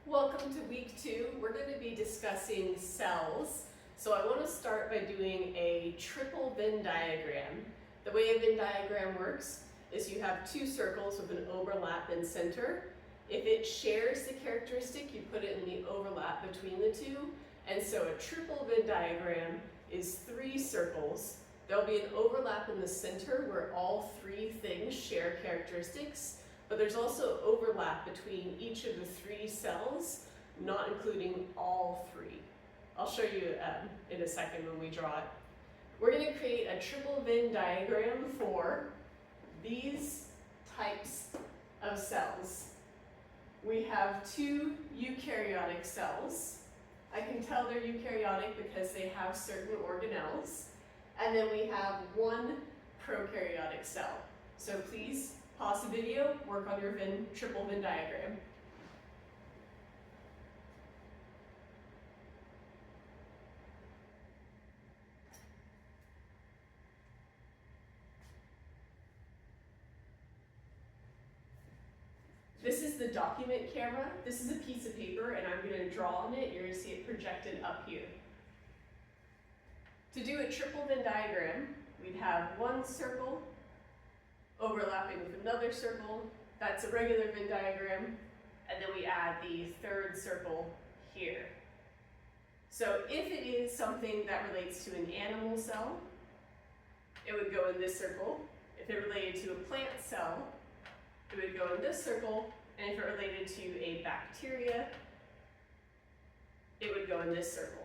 Welcome to week 2. We're going to be discussing cells. So I want to start by doing a triple Venn diagram. The way a Venn diagram works is you have two circles with an overlap in center. If it shares the characteristic, you put it in the overlap between the two. And so a triple Venn diagram is 3 circles. There'll be an overlap in the center where all 3 things share characteristics. But there's also overlap between each of the 3 cells, not including all 3. I'll show you in a second when we draw it. We're going to create a triple Venn diagram for these types of cells. We have 2 eukaryotic cells. I can tell they're eukaryotic because they have certain organelles. And then we have 1 prokaryotic cell. So please pause the video, work on your triple Venn diagram. This is the document camera. This is a piece of paper and I'm going to draw on it. You're going to see it projected up here. To do a triple Venn diagram, we'd have 1 circle overlapping with another circle. That's a regular Venn diagram. And then we add the 3rd circle here. So if it is something that relates to an animal cell, it would go in this circle. If it related to a plant cell, it would go in this circle. And if it related to a bacteria, it would go in this circle.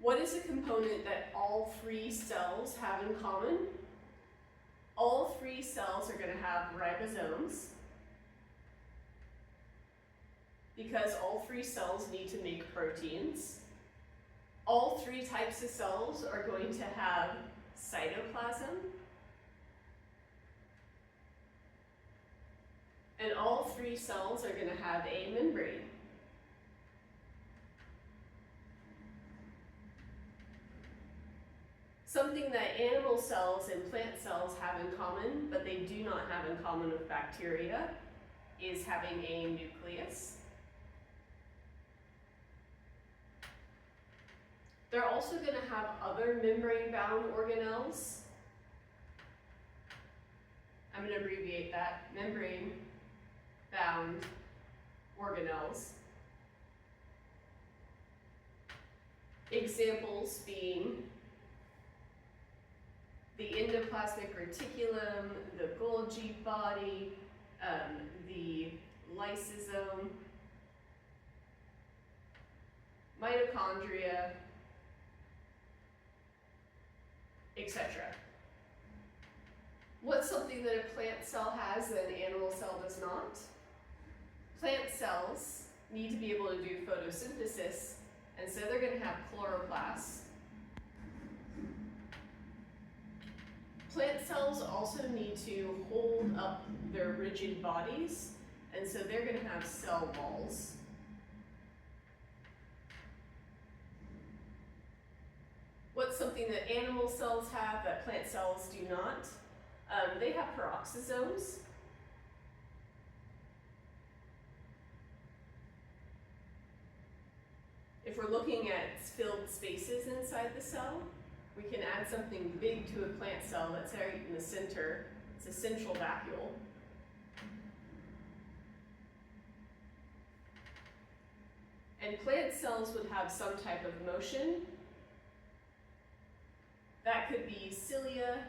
What is a component that all 3 cells have in common? All 3 cells are going to have ribosomes because all 3 cells need to make proteins. All 3 types of cells are going to have cytoplasm. And all 3 cells are going to have a membrane. Something that animal cells and plant cells have in common, but they do not have in common with bacteria, is having a nucleus. They're also going to have other membrane-bound organelles. I'm going to abbreviate that, membrane-bound organelles. Examples being the endoplasmic reticulum, the Golgi body, the lysosome, mitochondria, etc. What's something that a plant cell has that an animal cell does not? Plant cells need to be able to do photosynthesis, and so they're going to have chloroplasts. Plant cells also need to hold up their rigid bodies, and so they're going to have cell walls. What's something that animal cells have that plant cells do not? They have peroxisomes. If we're looking at filled spaces inside the cell, we can add something big to a plant cell that's right in the center. It's a central vacuole. And plant cells would have some type of motion. That could be cilia,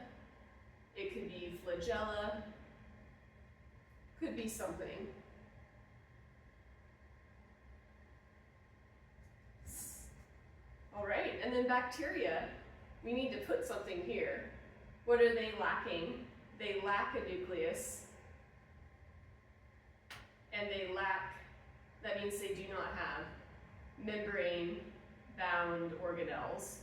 it could be flagella, could be something. All right, and then bacteria. We need to put something here. What are they lacking? They lack a nucleus. And they lack, that means they do not have membrane-bound organelles.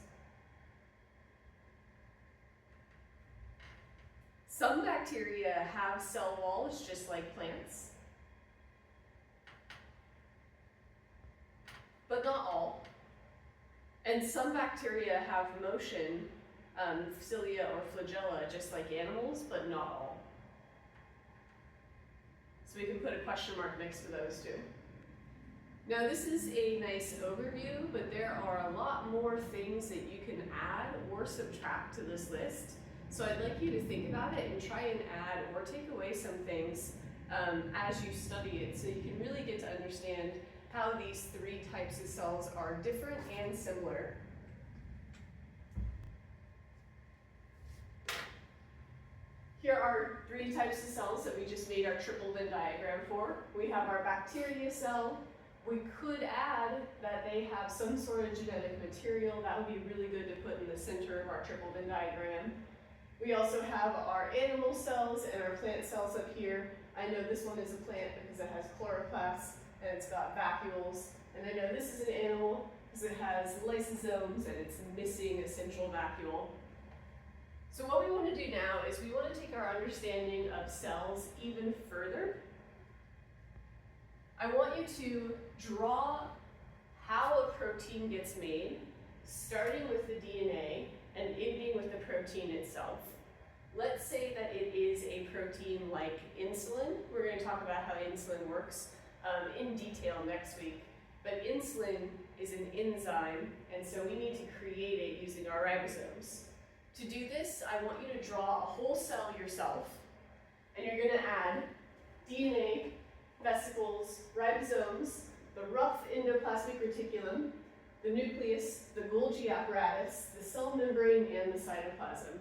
Some bacteria have cell walls just like plants, but not all. And some bacteria have motion, cilia or flagella, just like animals, but not all. So we can put a question mark next to those two. Now this is a nice overview, but there are a lot more things that you can add or subtract to this list. So I'd like you to think about it and try and add or take away some things as you study it, so you can really get to understand how these three types of cells are different and similar. Here are three types of cells that we just made our triple Venn diagram for. We have our bacteria cell. We could add that they have some sort of genetic material. That would be really good to put in the center of our triple Venn diagram. We also have our animal cells and our plant cells up here. I know this one is a plant because it has chloroplasts and it's got vacuoles. And I know this is an animal because it has lysosomes and it's missing a central vacuole. So what we want to do now is we want to take our understanding of cells even further. I want you to draw how a protein gets made, starting with the DNA and ending with the protein itself. Let's say that it is a protein like insulin. We're going to talk about how insulin works in detail next week. But insulin is an enzyme, and so we need to create it using our ribosomes. To do this, I want you to draw a whole cell yourself, and you're going to add DNA, vesicles, ribosomes, the rough endoplasmic reticulum, the nucleus, the Golgi apparatus, the cell membrane, and the cytoplasm.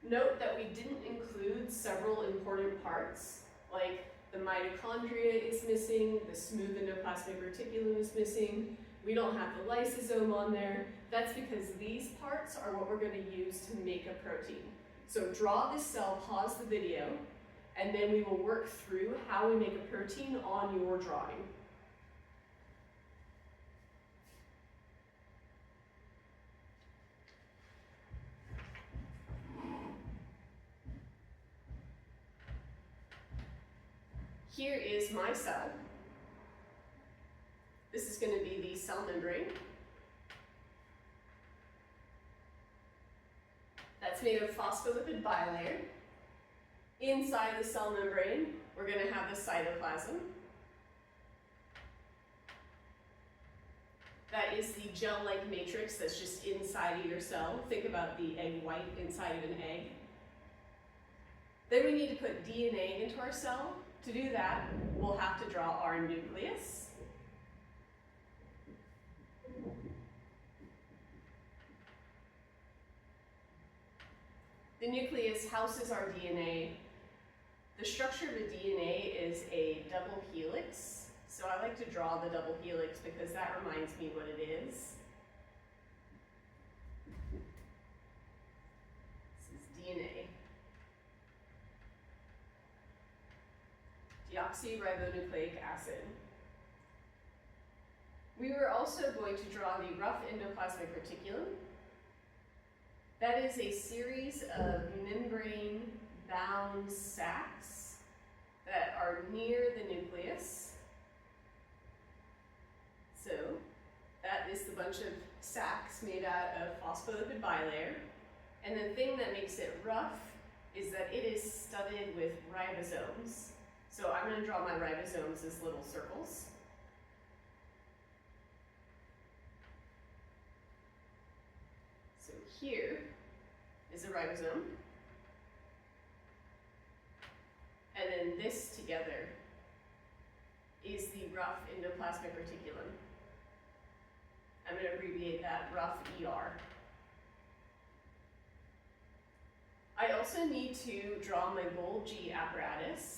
Note that we didn't include several important parts, like the mitochondria is missing, the smooth endoplasmic reticulum is missing, we don't have the lysosome on there. That's because these parts are what we're going to use to make a protein. So draw this cell, pause the video, and then we will work through how we make a protein on your drawing. Here is my cell. This is going to be the cell membrane. That's made of phospholipid bilayer. Inside the cell membrane, we're going to have the cytoplasm. That is the gel-like matrix that's just inside of your cell. Think about the egg white inside of an egg. Then we need to put DNA into our cell. To do that, we'll have to draw our nucleus. The nucleus houses our DNA. The structure of a DNA is a double helix. So I like to draw the double helix because that reminds me what it is. This is DNA. Deoxyribonucleic acid. We were also going to draw the rough endoplasmic reticulum. That is a series of membrane-bound sacs that are near the nucleus. So that is the bunch of sacs made out of phospholipid bilayer. And the thing that makes it rough is that it is studded with ribosomes. So I'm going to draw my ribosomes as little circles. So here is a ribosome. And then this together is the rough endoplasmic reticulum. I'm going to abbreviate that rough ER. I also need to draw my Golgi apparatus.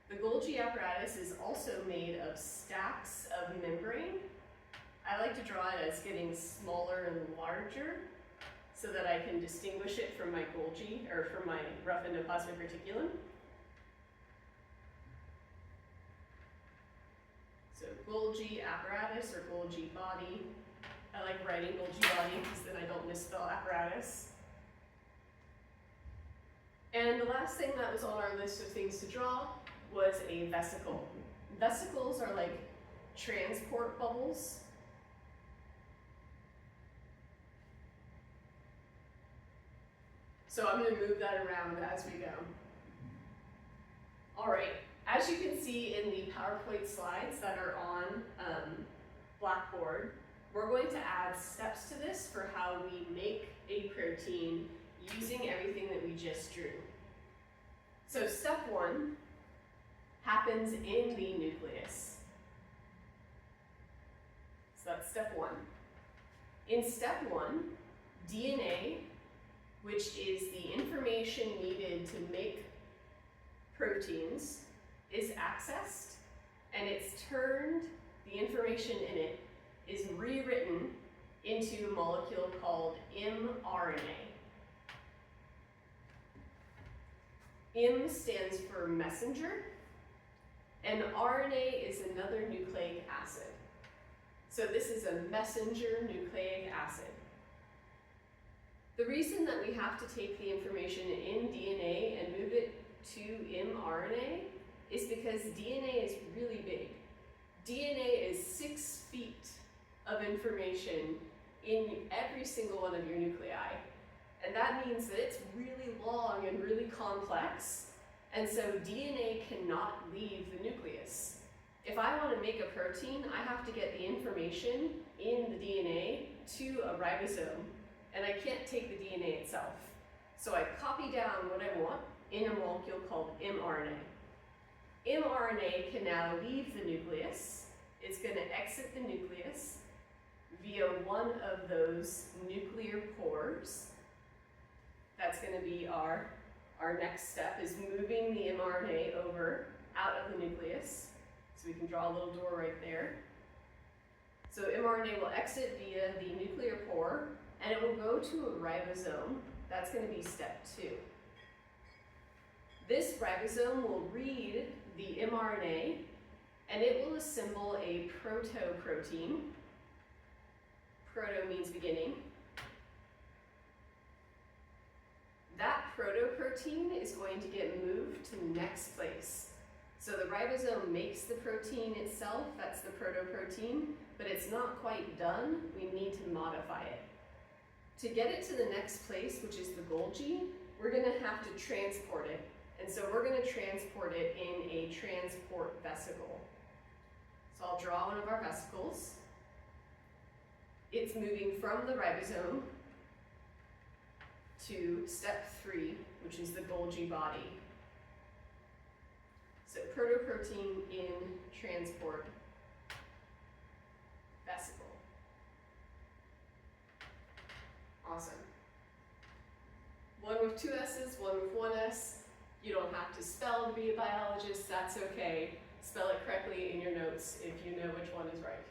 The Golgi apparatus is also made of stacks of membrane. I like to draw it as getting smaller and larger so that I can distinguish it from my Golgi, or from my rough endoplasmic reticulum. So Golgi apparatus or Golgi body. I like writing Golgi body because then I don't misspell apparatus. And the last thing that was on our list of things to draw was a vesicle. Vesicles are like transport bubbles. So I'm going to move that around as we go. All right, As you can see in the PowerPoint slides that are on Blackboard, we're going to add steps to this for how we make a protein using everything that we just drew. So step 1 happens in the nucleus. So that's step 1. In step 1, DNA, which is the information needed to make proteins, is accessed, and it's turned, the information in it is rewritten into a molecule called mRNA. M stands for messenger, and RNA is another nucleic acid. So this is a messenger nucleic acid. The reason that we have to take the information in DNA and move it to mRNA is because DNA is really big. DNA is 6 feet of information in every single one of your nuclei. And that means that it's really long and really complex, and so DNA cannot leave the nucleus. If I want to make a protein, I have to get the information in the DNA to a ribosome, and I can't take the DNA itself. So I copy down what I want in a molecule called mRNA. mRNA can now leave the nucleus. It's going to exit the nucleus via one of those nuclear pores. That's going to be our next step, is moving the mRNA over out of the nucleus. So we can draw a little door right there. So mRNA will exit via the nuclear pore, and it will go to a ribosome. That's going to be step 2. This ribosome will read the mRNA, and it will assemble a protoprotein. Proto means beginning. That protoprotein is going to get moved to the next place. So the ribosome makes the protein itself, that's the protoprotein, but it's not quite done. We need to modify it. To get it to the next place, which is the Golgi, we're going to have to transport it. And so we're going to transport it in a transport vesicle. So I'll draw one of our vesicles. It's moving from the ribosome to step 3, which is the Golgi body. So protoprotein in transport vesicle. Awesome. One with 2 S's, one with 1 S. You don't have to spell to be a biologist, that's okay. Spell it correctly in your notes if you know which one is right.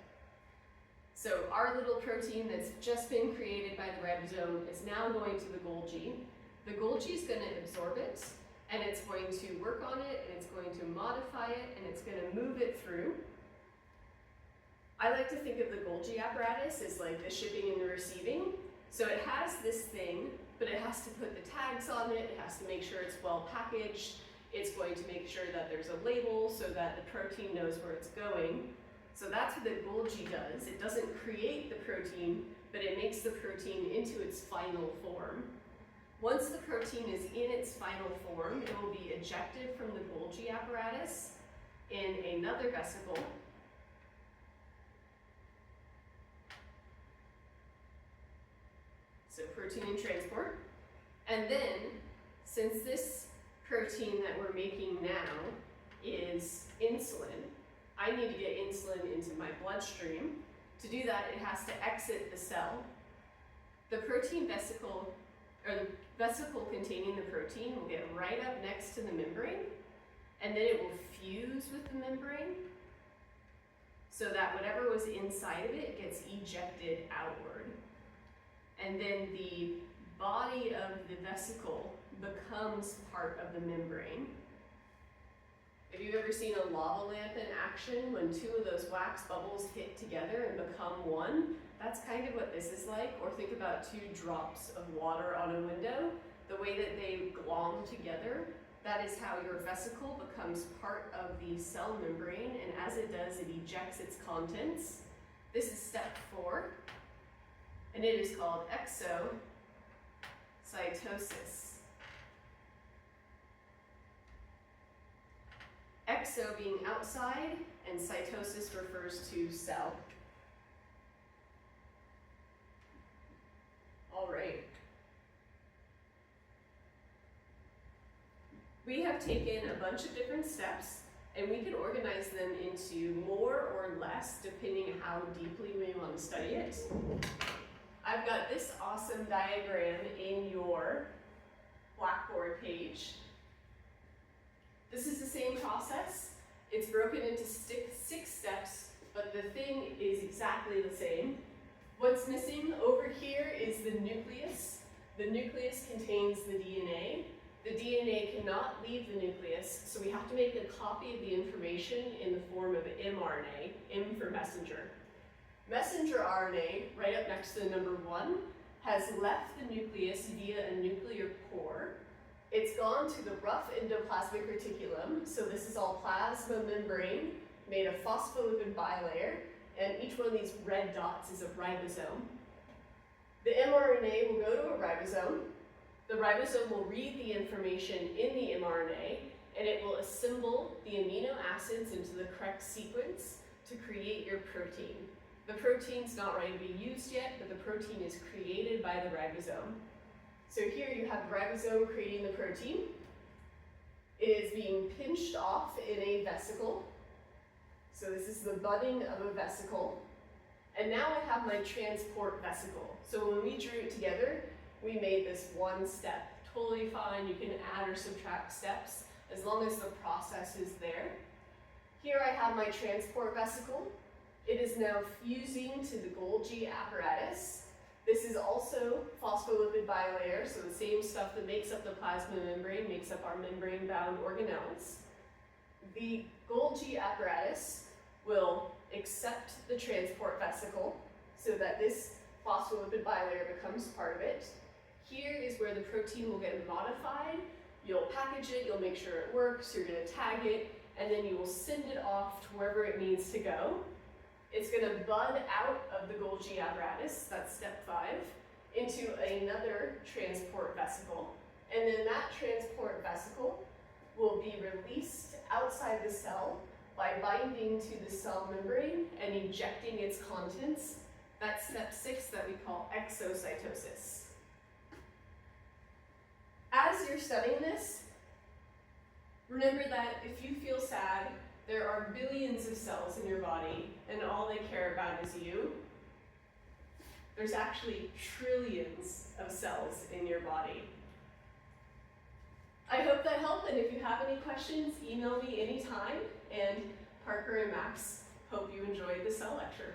So our little protein that's just been created by the ribosome is now going to the Golgi. The Golgi is going to absorb it, and it's going to work on it, and it's going to modify it, and it's going to move it through. I like to think of the Golgi apparatus as like the shipping and the receiving. So it has this thing, but it has to put the tags on it, it has to make sure it's well packaged, it's going to make sure that there's a label so that the protein knows where it's going. So that's what the Golgi does. It doesn't create the protein, but it makes the protein into its final form. Once the protein is in its final form, it will be ejected from the Golgi apparatus in another vesicle. So protein in transport. And then, since this protein that we're making now is insulin, I need to get insulin into my bloodstream. To do that, it has to exit the cell. The protein vesicle, or the vesicle containing the protein, will get right up next to the membrane, and then it will fuse with the membrane so that whatever was inside of it gets ejected outward. And then the body of the vesicle becomes part of the membrane. If you've ever seen a lava lamp in action, when 2 of those wax bubbles hit together and become one, that's kind of what this is like. Or think about 2 drops of water on a window. The way that they glom together, that is how your vesicle becomes part of the cell membrane, and as it does, it ejects its contents. This is step 4, and it is called exocytosis. exo being outside, and cytosis refers to cell. All right. We have taken a bunch of different steps, and we can organize them into more or less depending how deeply we want to study it. I've got this awesome diagram in your Blackboard page. This is the same process. It's broken into 6 steps, but the thing is exactly the same. What's missing over here is the nucleus. The nucleus contains the DNA. The DNA cannot leave the nucleus, so we have to make a copy of the information in the form of mRNA, M for messenger. Messenger RNA, right up next to the number 1, has left the nucleus via a nuclear pore. It's gone to the rough endoplasmic reticulum, so this is all plasma membrane made of phospholipid bilayer, and each one of these red dots is a ribosome. The mRNA will go to a ribosome. The ribosome will read the information in the mRNA, and it will assemble the amino acids into the correct sequence to create your protein. The protein's not ready to be used yet, but the protein is created by the ribosome. So here you have the ribosome creating the protein. It is being pinched off in a vesicle. So this is the budding of a vesicle. And now I have my transport vesicle. So when we drew it together, we made this one step. Totally fine, you can add or subtract steps as long as the process is there. Here I have my transport vesicle. It is now fusing to the Golgi apparatus. This is also phospholipid bilayer, so the same stuff that makes up the plasma membrane makes up our membrane-bound organelles. The Golgi apparatus will accept the transport vesicle so that this phospholipid bilayer becomes part of it. Here is where the protein will get modified. You'll package it, you'll make sure it works, you're going to tag it, and then you will send it off to wherever it needs to go. It's going to bud out of the Golgi apparatus, that's step 5, into another transport vesicle. And then that transport vesicle will be released outside the cell by binding to the cell membrane and ejecting its contents. That's step 6 that we call exocytosis. As you're studying this, remember that if you feel sad, there are billions of cells in your body, and all they care about is you. There's actually trillions of cells in your body. I hope that helped, and if you have any questions, email me anytime, and Parker and Max hope you enjoyed the cell lecture.